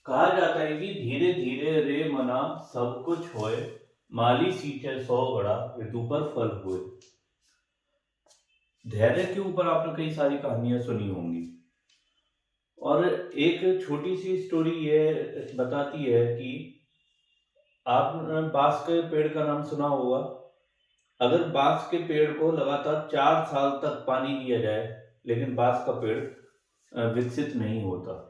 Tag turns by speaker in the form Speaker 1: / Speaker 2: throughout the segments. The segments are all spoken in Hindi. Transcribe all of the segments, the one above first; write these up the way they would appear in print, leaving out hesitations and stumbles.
Speaker 1: कहा जाता है कि धीरे धीरे रे मना सब कुछ होए, माली सींचे सौ गड़ा ऋतु पर फल हुए। धैर्य के ऊपर आपने कई सारी कहानियां सुनी होंगी, और एक छोटी सी स्टोरी ये बताती है कि आपने बांस के पेड़ का नाम सुना होगा। अगर बांस के पेड़ को लगातार 4 साल तक पानी दिया जाए, लेकिन बांस का पेड़ विकसित नहीं होता।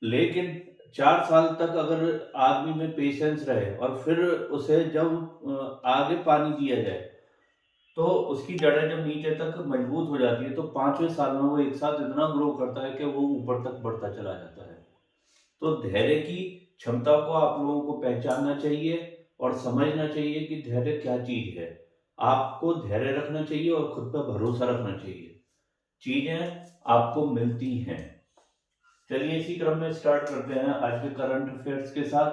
Speaker 1: लेकिन 4 साल तक अगर आदमी में पेशेंस रहे और फिर उसे जब आगे पानी दिया जाए, तो उसकी जड़ें जब नीचे तक मजबूत हो जाती है, तो 5वें साल में वो एक साथ इतना ग्रो करता है कि वो ऊपर तक बढ़ता चला जाता है। तो धैर्य की क्षमता को आप लोगों को पहचानना चाहिए और समझना चाहिए कि धैर्य क्या चीज है। आपको धैर्य रखना चाहिए और खुद पर भरोसा रखना चाहिए। चीजें आपको मिलती हैं। चलिए इसी क्रम में स्टार्ट करते हैं आज के करंट अफेयर्स के साथ।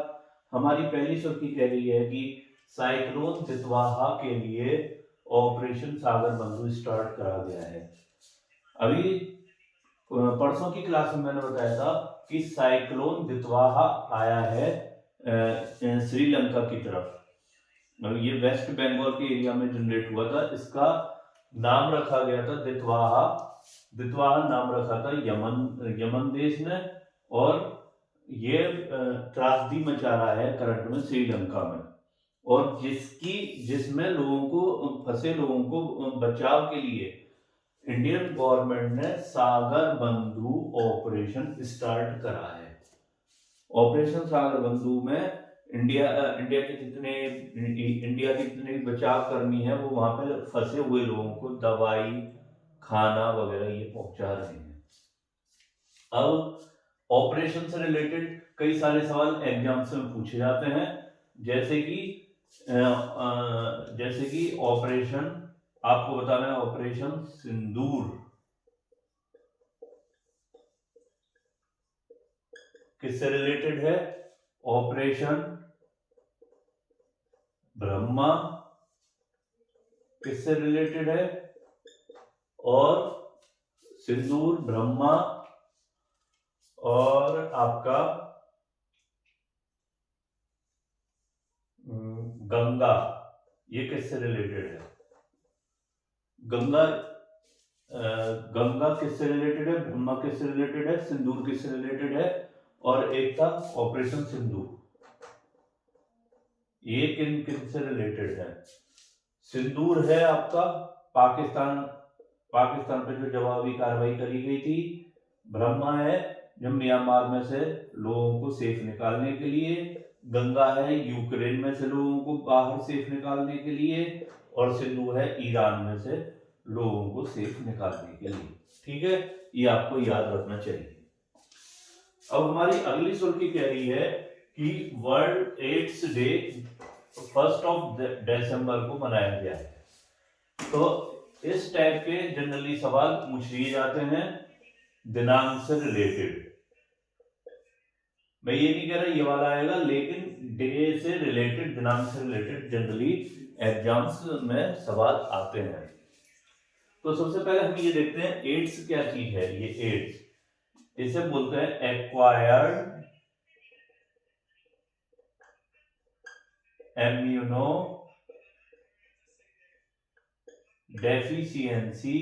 Speaker 1: हमारी पहली सुर्खी कह रही है कि साइक्लोन तितवाहा के लिए ऑपरेशन सागर बंधु स्टार्ट करा गया है। अभी परसों की क्लास में मैंने बताया था कि साइक्लोन तितवाहा आया है श्रीलंका की तरफ। ये वेस्ट बंगाल के एरिया में जनरेट हुआ था। इसका नाम रखा गया था दितवाहा। दितवाहा नाम रखा था यमन देश ने, और ये त्रासदी मचा रहा है करंट में श्रीलंका में। और जिसमें लोगों को, फंसे लोगों को बचाव के लिए इंडियन गवर्नमेंट ने सागर बंधु ऑपरेशन स्टार्ट करा है। ऑपरेशन सागर बंधु में इंडिया के जितने बचाव कर्मी हैं, वो वहां पे फंसे हुए लोगों को दवाई, खाना वगैरह ये पहुंचा रहे हैं। अब ऑपरेशन से रिलेटेड कई सारे सवाल एग्जाम्स में पूछे जाते हैं, जैसे कि ऑपरेशन, आपको बताना है ऑपरेशन सिंदूर किससे रिलेटेड है। ऑपरेशन ब्रह्मा किससे रिलेटेड है, और सिंदूर, ब्रह्मा और आपका गंगा, ये किससे रिलेटेड है। गंगा किससे रिलेटेड है, ब्रह्मा किससे रिलेटेड है, सिंदूर किससे रिलेटेड है, और एक था ऑपरेशन सिंदूर, ये किन किन से रिलेटेड है। सिंदूर है आपका पाकिस्तान पे जो जवाबी कार्रवाई करी गई थी। ब्रह्मा है जो म्यांमार में से लोगों को सेफ निकालने के लिए। गंगा है यूक्रेन में से लोगों को बाहर सेफ निकालने के लिए। और सिंधु है ईरान में से लोगों को सेफ निकालने के लिए। ठीक है, ये आपको याद रखना चाहिए। अब हमारी अगली सुर्खी कह रही है कि वर्ल्ड एड्स डे 1 को मनाया गया है। तो इस टाइप के जनरली सवाल पूछ लिए जाते हैं दिनांक से रिलेटेड। मैं ये नहीं कह रहा ये वाला आएगा, लेकिन डे से रिलेटेड, दिनांक से रिलेटेड जनरली एग्जाम्स में सवाल आते हैं। तो सबसे पहले हम ये देखते हैं एड्स क्या चीज है। ये एड्स, इसे बोलते हैं एक्वायर्ड इम्यूनो डेफिशिएंसी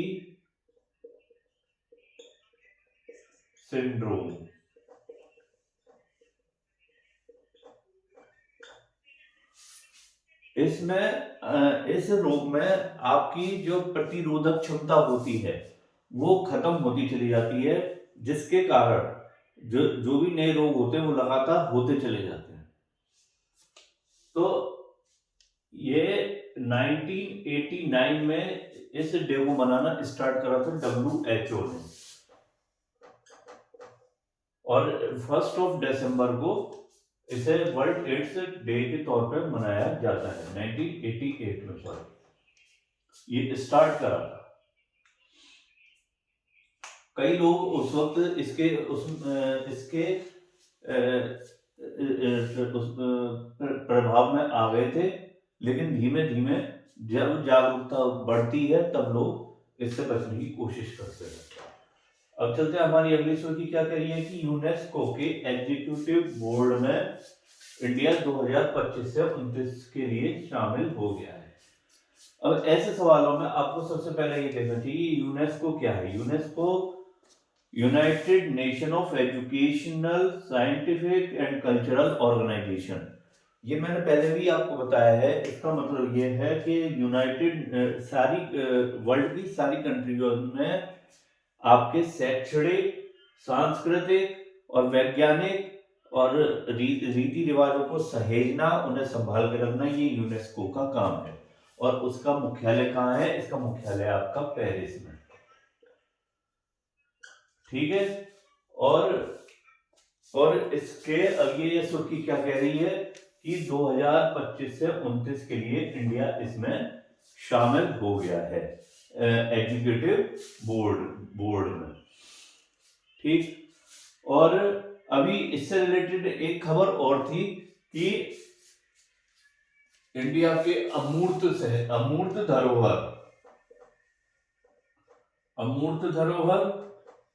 Speaker 1: सिंड्रोम। इस रोग में आपकी जो प्रतिरोधक क्षमता होती है वो खत्म होती चली जाती है, जिसके कारण जो भी नए रोग होते हैं वो लगातार होते चले जाते हैं। तो ये 1989 में इस डे को मनाना स्टार्ट करा था WHO ने, और 1 दिसंबर को इसे वर्ल्ड एड्स डे के तौर पर मनाया जाता है। 1988 में सॉरी ये स्टार्ट करा था। कई लोग उस वक्त इसके प्रभाव में आ गए थे, लेकिन धीमे धीमे जब जागरूकता बढ़ती है तब लोग इससे बचने की कोशिश करते हैं। अब चलते हैं हमारी अगली सुर्खी क्या कह रही है कि यूनेस्को के एग्जीक्यूटिव बोर्ड में इंडिया 2025 से 29 के लिए शामिल हो गया है। अब ऐसे सवालों में आपको सबसे पहले ये देखना चाहिए यूनेस्को क्या है। UNESCO United Nation of educational, scientific and cultural organization. ये मैंने पहले भी आपको बताया है। इसका मतलब ये है कि यूनाइटेड सारी वर्ल्ड की सारी कंट्रियों में आपके शैक्षणिक, सांस्कृतिक और वैज्ञानिक और रीति रिवाजों को सहेजना, उन्हें संभाल के रखना, ये यूनेस्को का काम है। और उसका मुख्यालय कहाँ है? इसका मुख्यालय आपका पेरिस में, ठीक है। और इसके अगली ये सुर्खी क्या कह रही है कि 2025 से 29 के लिए इंडिया इसमें शामिल हो गया है एग्जीक्यूटिव बोर्ड में, ठीक। और अभी इससे रिलेटेड एक खबर और थी कि इंडिया के अमूर्त धरोहर,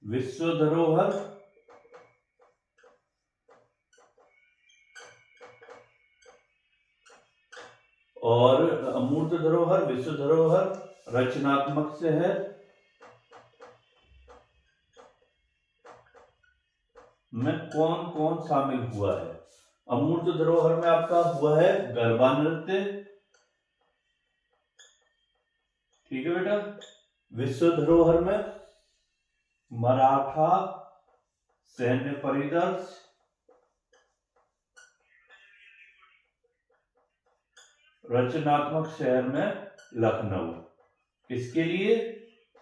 Speaker 1: विश्व धरोहर और अमूर्त धरोहर, विश्व धरोहर, रचनात्मक शहर में कौन कौन शामिल हुआ है? अमूर्त धरोहर में आपका हुआ है गरबा नृत्य, ठीक है बेटा। विश्व धरोहर में मराठा सैन्य परिदर्श, रचनात्मक शहर में लखनऊ। किसके लिए?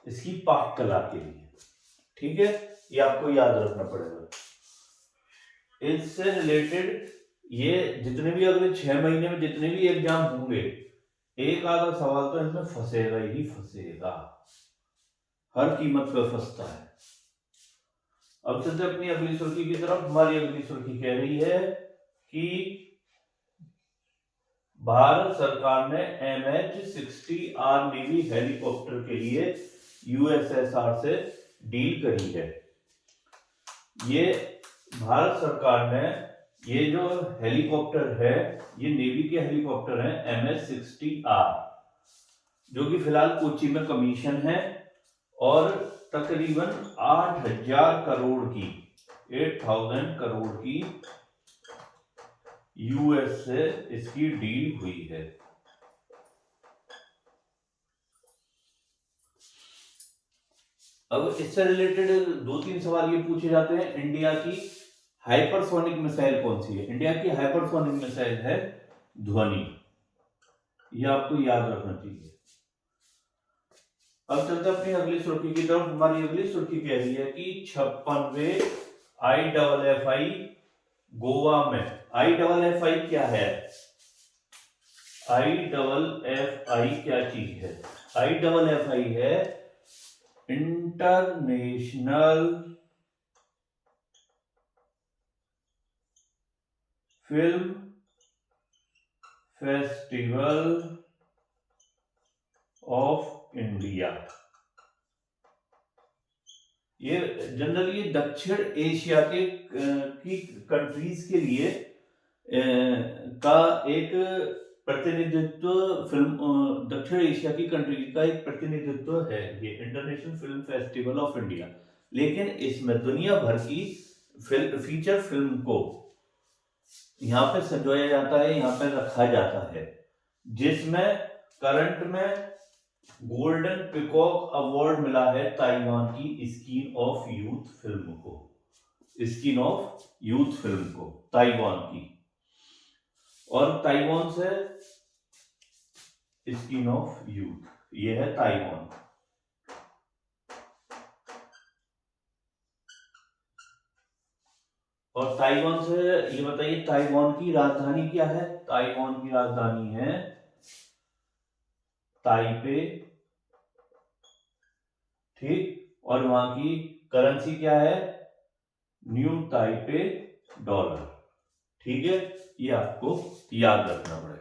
Speaker 1: इसकी पाक कला के लिए, ठीक है। ये आपको याद रखना पड़ेगा। इससे रिलेटेड ये जितने भी अगले 6 महीने में जितने भी एग्जाम होंगे, एक आधा सवाल तो इसमें फंसेगा ही फंसेगा, हर कीमत पर फंसता है। अब चलते अपनी अगली सुर्खी की तरफ। हमारी अगली सुर्खी कह रही है कि भारत सरकार ने MH-60R नेवी हेलीकॉप्टर के लिए USSR से डील करी है। ये भारत सरकार ने ये जो हेलीकॉप्टर है, ये नेवी के हेलीकॉप्टर हैं MH-60R, जो कि फिलहाल कोची में कमीशन है और तकरीबन 8,000 करोड़ की US से इसकी डील हुई है। अब इससे रिलेटेड 2-3 सवाल ये पूछे जाते हैं। इंडिया की हाइपरसोनिक मिसाइल कौन सी है? इंडिया की हाइपरसोनिक मिसाइल है ध्वनि, ये आपको याद रखना चाहिए। अब चलते अपनी अगली सुर्खी की तरफ। हमारी अगली सुर्खी कह रही है कि 56वें IFFI गोवा में। IFFI क्या है? IFFI क्या चीज है? IFFI है international film festival of India. ये जनरली दक्षिण एशिया की कंट्रीज के लिए का एक प्रतिनिधित्व, फिल्म दक्षिण एशिया की कंट्रीज का एक प्रतिनिधित्व है ये international film festival of India. लेकिन इसमें दुनिया भर की फीचर फिल्म को यहाँ पे सजाया जाता है, यहाँ पे रखा जाता है, जिसमें करंट में गोल्डन पिकॉक अवार्ड मिला है ताइवान की स्किन ऑफ यूथ फिल्म को, ताइवान की। और ताइवान से स्किन ऑफ यूथ, ये है ताइवान। और ताइवान से ये बताइए ताइवान की राजधानी क्या है? ताइवान की राजधानी है ताइपे, ठीक। और वहां की करेंसी क्या है? न्यू ताइपे डॉलर, ठीक है। ये आपको याद रखना पड़ेगा।